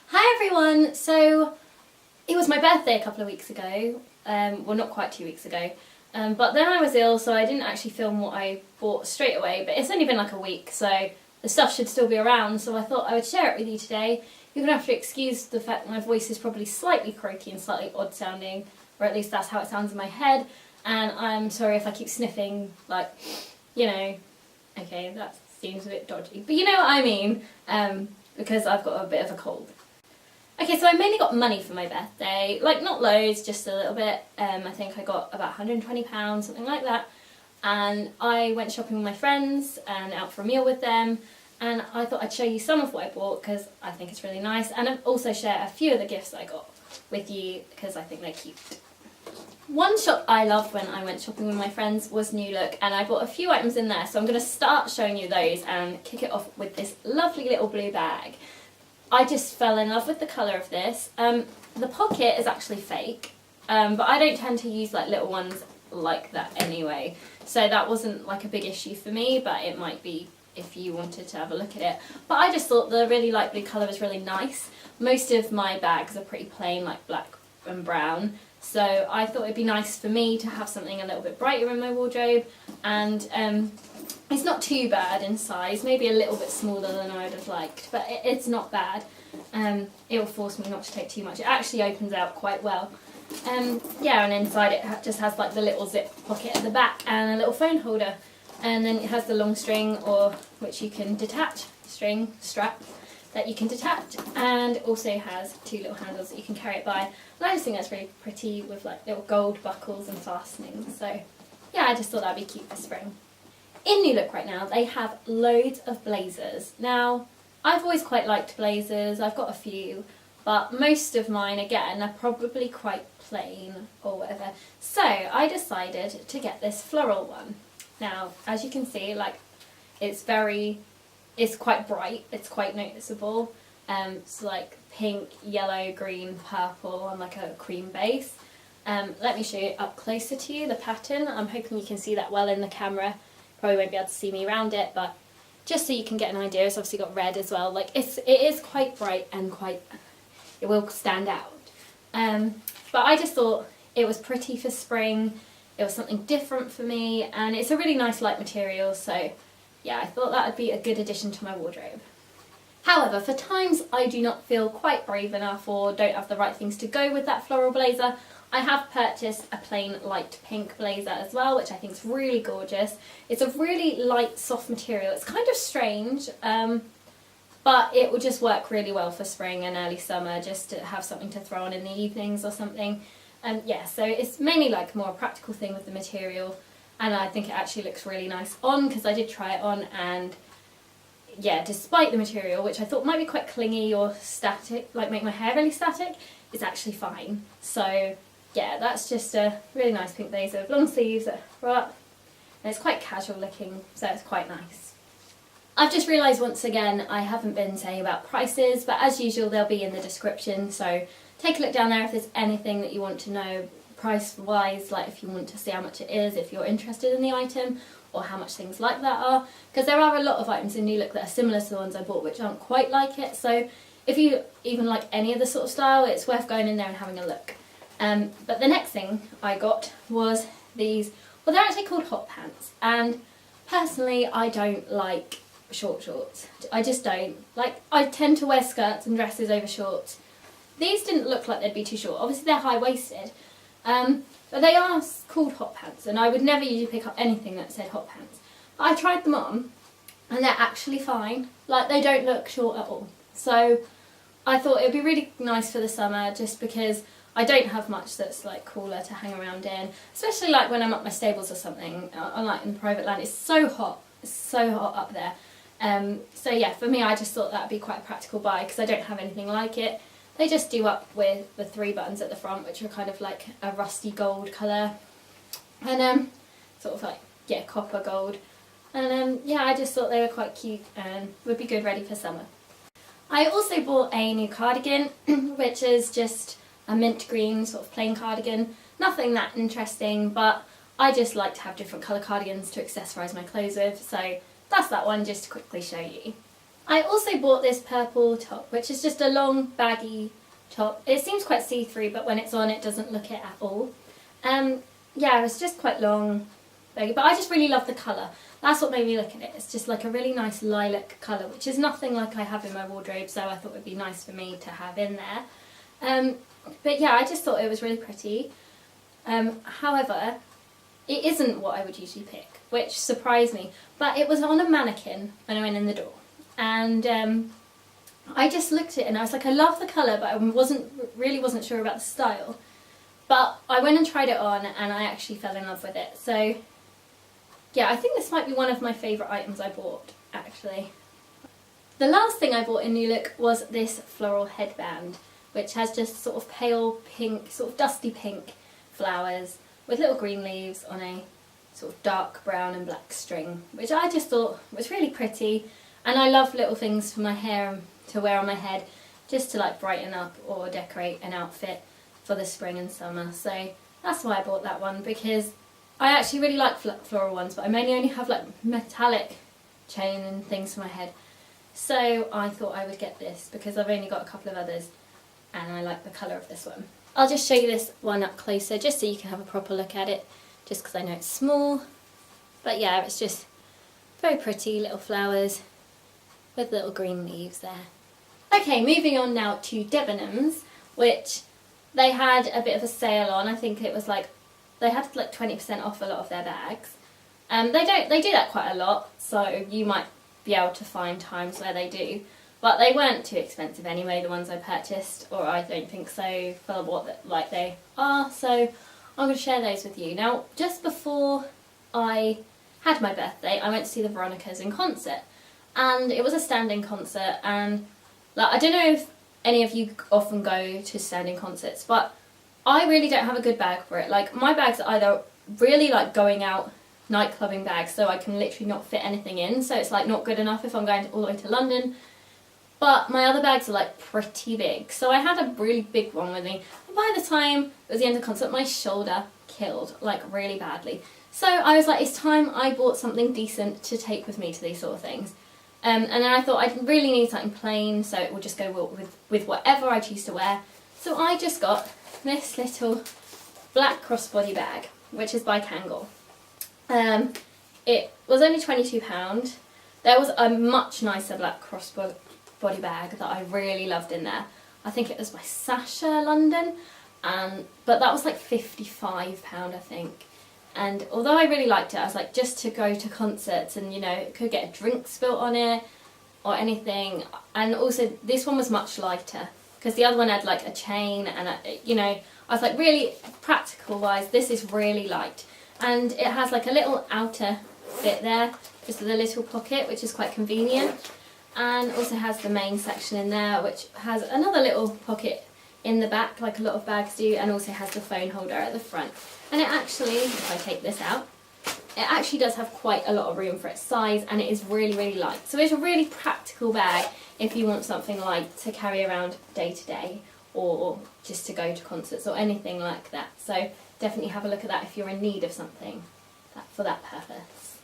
Hi everyone! So it was my birthday a couple of weeks ago, well not quite 2 weeks ago, but then I was ill so I didn't actually film what I bought straight away, but it's only been like a week so the stuff should still be around, so I thought I would share it with you today. You're going to have to excuse the fact that my voice is probably slightly croaky and slightly odd sounding, or at least that's how it sounds in my head, and I'm sorry if I keep sniffing, like, you know, okay, that seems a bit dodgy, but you know what I mean, because I've got a bit of a cold. Okay, so I mainly got money for my birthday, like not loads, just a little bit. I think I got about £120, something like that. And I went shopping with my friends and out for a meal with them. And I thought I'd show you some of what I bought because I think it's really nice. And I've also share a few of the gifts I got with you because I think they're cute. One shop I loved when I went shopping with my friends was New Look, and I bought a few items in there. So I'm going to start showing you those and kick it off with this lovely little blue bag. I just fell in love with the colour of this. The pocket is actually fake, but I don't tend to use like little ones like that anyway, so that wasn't like a big issue for me, but it might be if you wanted to have a look at it. But I just thought the really light blue colour was really nice. Most of my bags are pretty plain, like black and brown, so I thought it'd be nice for me to have something a little bit brighter in my wardrobe, and it's not too bad in size, maybe a little bit smaller than I would have liked, but it's not bad. It will force me not to take too much. It actually opens out quite well. Yeah, and inside it just has like the little zip pocket at the back and a little phone holder. And then it has the long string, or which you can detach, string, strap, that you can detach, and also has two little handles that you can carry it by. And I just think that's really pretty with like little gold buckles and fastenings. So yeah, I just thought that'd be cute for spring. In New Look right now, they have loads of blazers. Now, I've always quite liked blazers, I've got a few, but most of mine, again, are probably quite plain or whatever. So, I decided to get this floral one. Now, as you can see, like, it's quite bright, it's quite noticeable. It's like pink, yellow, green, purple on like a cream base. Let me show you up closer to you, the pattern. I'm hoping you can see that well in the camera. Probably won't be able to see me around it, but just so you can get an idea, it's obviously got red as well. Like it is quite bright and it will stand out. But I just thought it was pretty for spring. It was something different for me, and it's a really nice light material. So yeah, I thought that would be a good addition to my wardrobe. However, for times I do not feel quite brave enough or don't have the right things to go with that floral blazer, I have purchased a plain light pink blazer as well, which I think is really gorgeous. It's a really light, soft material. It's kind of strange, but it will just work really well for spring and early summer, just to have something to throw on in the evenings or something. Yeah, so it's mainly like more a practical thing with the material, and I think it actually looks really nice on, because I did try it on, and yeah, despite the material, which I thought might be quite clingy or static, like make my hair really static, it's actually fine. So yeah, that's just a really nice pink blazer with long sleeves that roll up, and it's quite casual looking, so it's quite nice. I've just realised once again I haven't been saying about prices, but as usual they'll be in the description, so take a look down there if there's anything that you want to know price wise, like if you want to see how much it is, if you're interested in the item, or how much things like that are, because there are a lot of items in New Look that are similar to the ones I bought which aren't quite like it, so if you even like any of the sort of style, it's worth going in there and having a look. But the next thing I got was these, well, they're actually called Hotpants, and personally I don't like short shorts. I just don't. Like, I tend to wear skirts and dresses over shorts. These didn't look like they'd be too short. Obviously they're high-waisted, but they are called Hotpants, and I would never usually pick up anything that said Hotpants. But I tried them on, and they're actually fine. Like, they don't look short at all. So I thought it'd be really nice for the summer, just because I don't have much that's like cooler to hang around in, especially like when I'm at my stables or something, or like in private land. It's so hot up there. So yeah, for me I just thought that'd be quite a practical buy, because I don't have anything like it. They just do up with the 3 buttons at the front, which are kind of like a rusty gold colour, and sort of like, yeah, copper gold, and yeah, I just thought they were quite cute and would be good ready for summer. I also bought a new cardigan, which is just a mint green sort of plain cardigan. Nothing that interesting, but I just like to have different colour cardigans to accessorise my clothes with, so that's that one just to quickly show you. I also bought this purple top, which is just a long baggy top. It seems quite see-through, but when it's on it doesn't look it at all. Yeah, it's just quite long, baggy, but I just really love the colour. That's what made me look at it. It's just like a really nice lilac colour, which is nothing like I have in my wardrobe, so I thought it would be nice for me to have in there. But yeah, I just thought it was really pretty. However, it isn't what I would usually pick, which surprised me. But it was on a mannequin when I went in the door. And I just looked at it and I was like, I love the colour, but I really wasn't sure about the style. But I went and tried it on and I actually fell in love with it. So yeah, I think this might be one of my favourite items I bought, actually. The last thing I bought in New Look was this floral headband, which has just sort of pale pink, sort of dusty pink flowers with little green leaves on a sort of dark brown and black string, which I just thought was really pretty. And I love little things for my hair to wear on my head, just to like brighten up or decorate an outfit for the spring and summer. So that's why I bought that one, because I actually really like floral ones, but I mainly only have like metallic chain and things for my head. So I thought I would get this because I've only got a couple of others and I like the colour of this one. I'll just show you this one up closer just so you can have a proper look at it, just because I know it's small. But yeah, it's just very pretty little flowers with little green leaves there. Okay, moving on now to Debenhams, which they had a bit of a sale on. I think it was like, they had like 20% off a lot of their bags. They do that quite a lot, so you might be able to find times where they do. But they weren't too expensive anyway, the ones I purchased, or I don't think so for what like they are. So I'm going to share those with you. Now, just before I had my birthday, I went to see the Veronicas in concert. And it was a standing concert, and like, I don't know if any of you often go to standing concerts, but I really don't have a good bag for it. Like, my bags are either really like going out nightclubbing bags, so I can literally not fit anything in, so it's like not good enough if I'm going all the way to London. But my other bags are like pretty big, so I had a really big one with me. And by the time it was the end of the concert, my shoulder killed, like really badly. So I was like, it's time I bought something decent to take with me to these sort of things. And then I thought I really need something plain, so it will just go with whatever I choose to wear. So I just got this little black crossbody bag, which is by Kangol. It was only £22. There was a much nicer black crossbody bag that I really loved in there. I think it was by Sasha London, but that was like £55, I think. And although I really liked it, I was like, just to go to concerts and, you know, it could get a drink spilt on it or anything. And also this one was much lighter because the other one had like a chain and, you know, I was like, really practical wise, this is really light. And it has like a little outer bit there, just with a little pocket, which is quite convenient. And also has the main section in there, which has another little pocket in the back, like a lot of bags do, and also has the phone holder at the front. And it actually, if I take this out, it actually does have quite a lot of room for its size, and it is really, really light. So it's a really practical bag if you want something light to carry around day to day, or just to go to concerts or anything like that. So definitely have a look at that if you're in need of something for that purpose.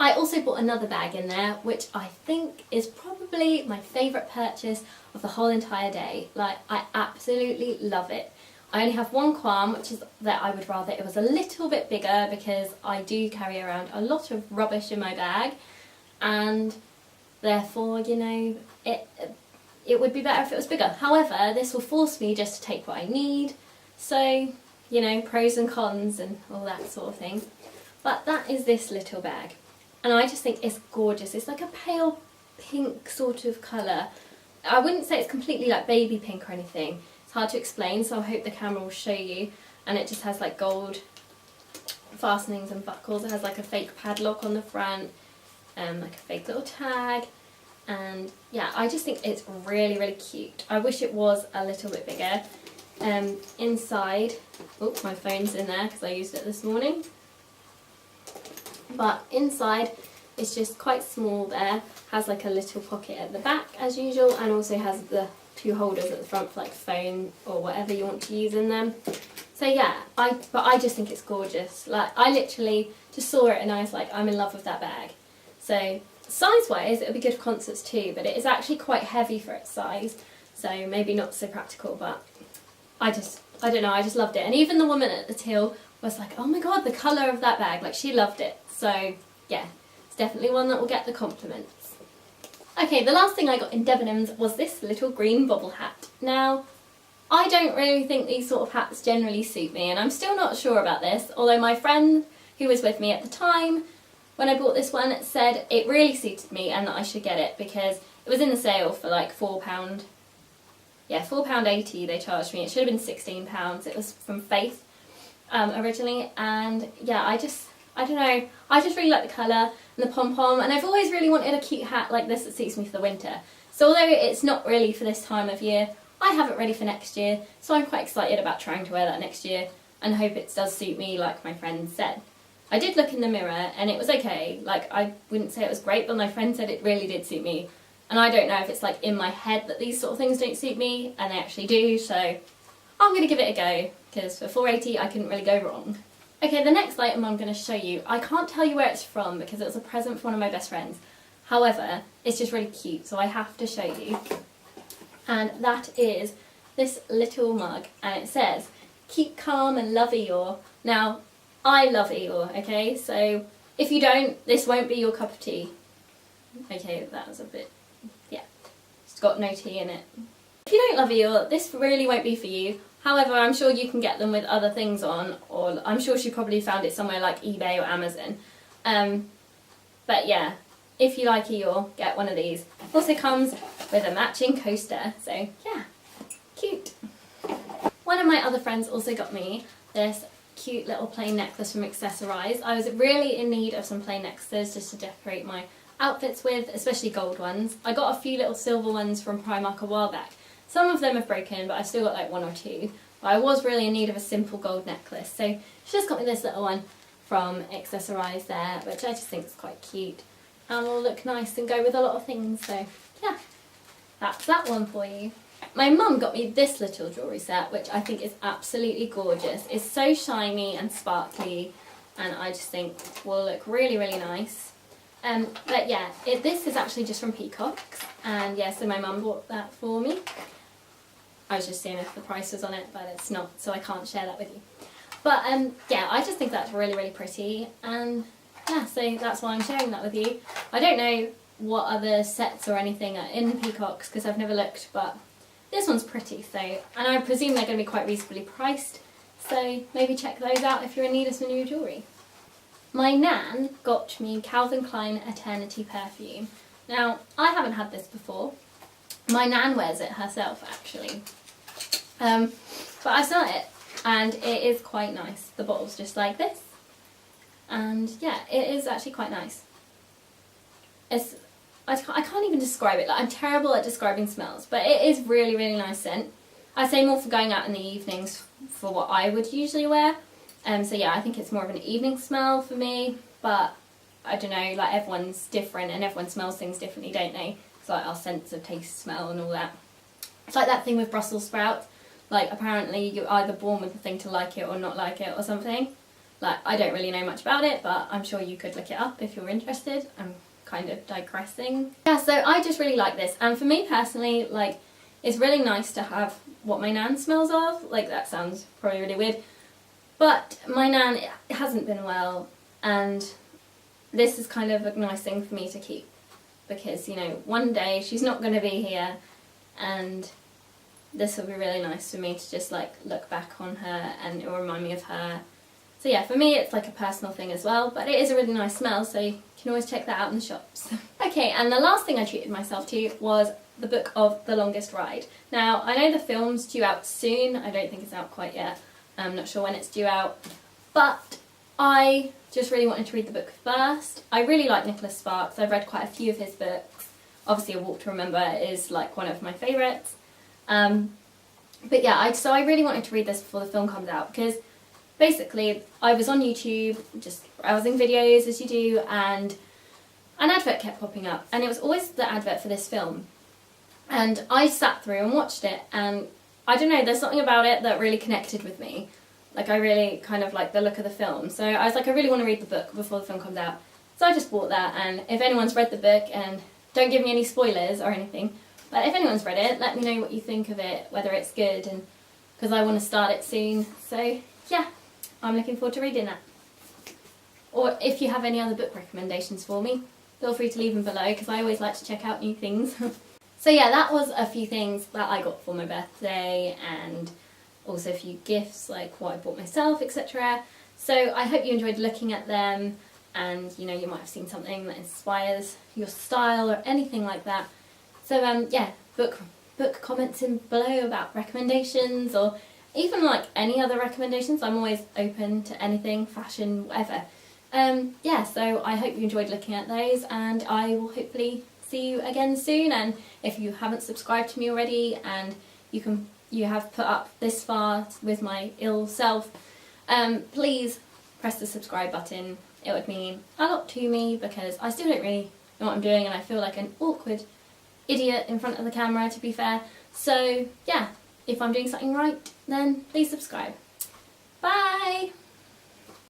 I also bought another bag in there, which I think is probably my favourite purchase of the whole entire day. Like, I absolutely love it. I only have one qualm, which is that I would rather it was a little bit bigger, because I do carry around a lot of rubbish in my bag, and therefore, you know, it would be better if it was bigger. However, this will force me just to take what I need, so, you know, pros and cons and all that sort of thing. But that is this little bag. And I just think it's gorgeous. It's like a pale pink sort of colour. I wouldn't say it's completely like baby pink or anything. It's hard to explain, so I hope the camera will show you. And it just has like gold fastenings and buckles. It has like a fake padlock on the front, like a fake little tag. And yeah, I just think it's really, really cute. I wish it was a little bit bigger. Inside, oh, my phone's in there because I used it this morning. But inside it's just quite small there, has like a little pocket at the back as usual, and also has the two holders at the front for like phone or whatever you want to use in them. So yeah, but I just think it's gorgeous. Like, I literally just saw it and I was like, I'm in love with that bag. So size-wise, it'll be good for concerts too, but it is actually quite heavy for its size, so maybe not so practical, but I don't know, I just loved it. And even the woman at the till was like, oh my god, the colour of that bag, like she loved it. So yeah, it's definitely one that will get the compliments. Okay, the last thing I got in Debenhams was this little green bobble hat. Now, I don't really think these sort of hats generally suit me, and I'm still not sure about this, although my friend who was with me at the time when I bought this one said it really suited me and that I should get it because it was in the sale for like £4. Yeah, £4.80 they charged me. It should have been £16. It was from Faith originally, and yeah, I don't know, I just really like the colour and the pom-pom, and I've always really wanted a cute hat like this that suits me for the winter. So although it's not really for this time of year, I have it ready for next year, so I'm quite excited about trying to wear that next year and hope it does suit me like my friend said. I did look in the mirror and it was okay, like I wouldn't say it was great, but my friend said it really did suit me. And I don't know if it's like in my head that these sort of things don't suit me, and they actually do, so I'm going to give it a go, because for £4.80 I couldn't really go wrong. Okay, the next item I'm going to show you, I can't tell you where it's from because it was a present for one of my best friends. However, it's just really cute, so I have to show you. And that is this little mug, and it says, keep calm and love Eeyore. Now, I love Eeyore, okay, so if you don't, this won't be your cup of tea. Okay, that was a bit, yeah, it's got no tea in it. If you don't love Eeyore, this really won't be for you. However, I'm sure you can get them with other things on, or I'm sure she probably found it somewhere like eBay or Amazon. But yeah, if you like Eeyore, get one of these. Also comes with a matching coaster, so yeah, cute. One of my other friends also got me this cute little plain necklace from Accessorize. I was really in need of some plain necklaces just to decorate my outfits with, especially gold ones. I got a few little silver ones from Primark a while back. Some of them have broken, but I've still got like one or two. But I was really in need of a simple gold necklace, so she just got me this little one from Accessorize there, which I just think is quite cute and will look nice and go with a lot of things, so yeah, that's that one for you. My mum got me this little jewellery set, which I think is absolutely gorgeous. It's so shiny and sparkly, and I just think will look really, really nice. But yeah, this is actually just from Peacocks, and yeah, so my mum bought that for me. I was just seeing if the price was on it, but it's not, so I can't share that with you. But yeah, I just think that's really, really pretty, and yeah, so that's why I'm sharing that with you. I don't know what other sets or anything are in Peacocks because I've never looked, but this one's pretty, so, and I presume they're going to be quite reasonably priced, so maybe check those out if you're in need of some new jewellery. My nan got me Calvin Klein Eternity perfume. Now, I haven't had this before. My nan wears it herself, actually. But I smell it, and it is quite nice. The bottle's just like this. And yeah, it is actually quite nice. I can't even describe it. Like, I'm terrible at describing smells, but it is really, really nice scent. I'd say more for going out in the evenings for what I would usually wear. So yeah, I think it's more of an evening smell for me, but I don't know, like everyone's different and everyone smells things differently, don't they? It's like our sense of taste, smell and all that. It's like that thing with Brussels sprouts. Like apparently you're either born with the thing to like it or not like it or something. Like I don't really know much about it, but I'm sure you could look it up if you're interested. I'm kind of digressing. Yeah, so I just really like this, and for me personally, like it's really nice to have what my nan smells of. Like that sounds probably really weird, but my nan hasn't been well, and this is kind of a nice thing for me to keep because, you know, one day she's not going to be here, and this will be really nice for me to just like look back on her and it will remind me of her. So yeah, for me it's like a personal thing as well, but it is a really nice smell, so you can always check that out in the shops. Okay, and the last thing I treated myself to was the book of The Longest Ride. Now, I know the film's due out soon. I don't think it's out quite yet. I'm not sure when it's due out, but I just really wanted to read the book first. I really like Nicholas Sparks. I've read quite a few of his books. Obviously, A Walk to Remember is like one of my favourites. But yeah, so I really wanted to read this before the film comes out because basically I was on YouTube just browsing videos as you do, and an advert kept popping up, and it was always the advert for this film. And I sat through and watched it, and I don't know, there's something about it that really connected with me. Like I really kind of like the look of the film. So I was like, I really want to read the book before the film comes out. So I just bought that, and if anyone's read the book, and don't give me any spoilers or anything, but if anyone's read it, let me know what you think of it, whether it's good, and because I want to start it soon. So yeah, I'm looking forward to reading that. Or if you have any other book recommendations for me, feel free to leave them below, because I always like to check out new things. So yeah, that was a few things that I got for my birthday, and also a few gifts, like what I bought myself, etc. So I hope you enjoyed looking at them, and you know, you might have seen something that inspires your style or anything like that. So yeah, book comments in below about recommendations, or even like any other recommendations. I'm always open to anything, fashion, whatever. Yeah, so I hope you enjoyed looking at those, and I will hopefully see you again soon. And if you haven't subscribed to me already, and you have put up this far with my ill self, please press the subscribe button. It would mean a lot to me, because I still don't really know what I'm doing, and I feel like an awkward idiot in front of the camera, to be fair. So yeah, if I'm doing something right, then please subscribe.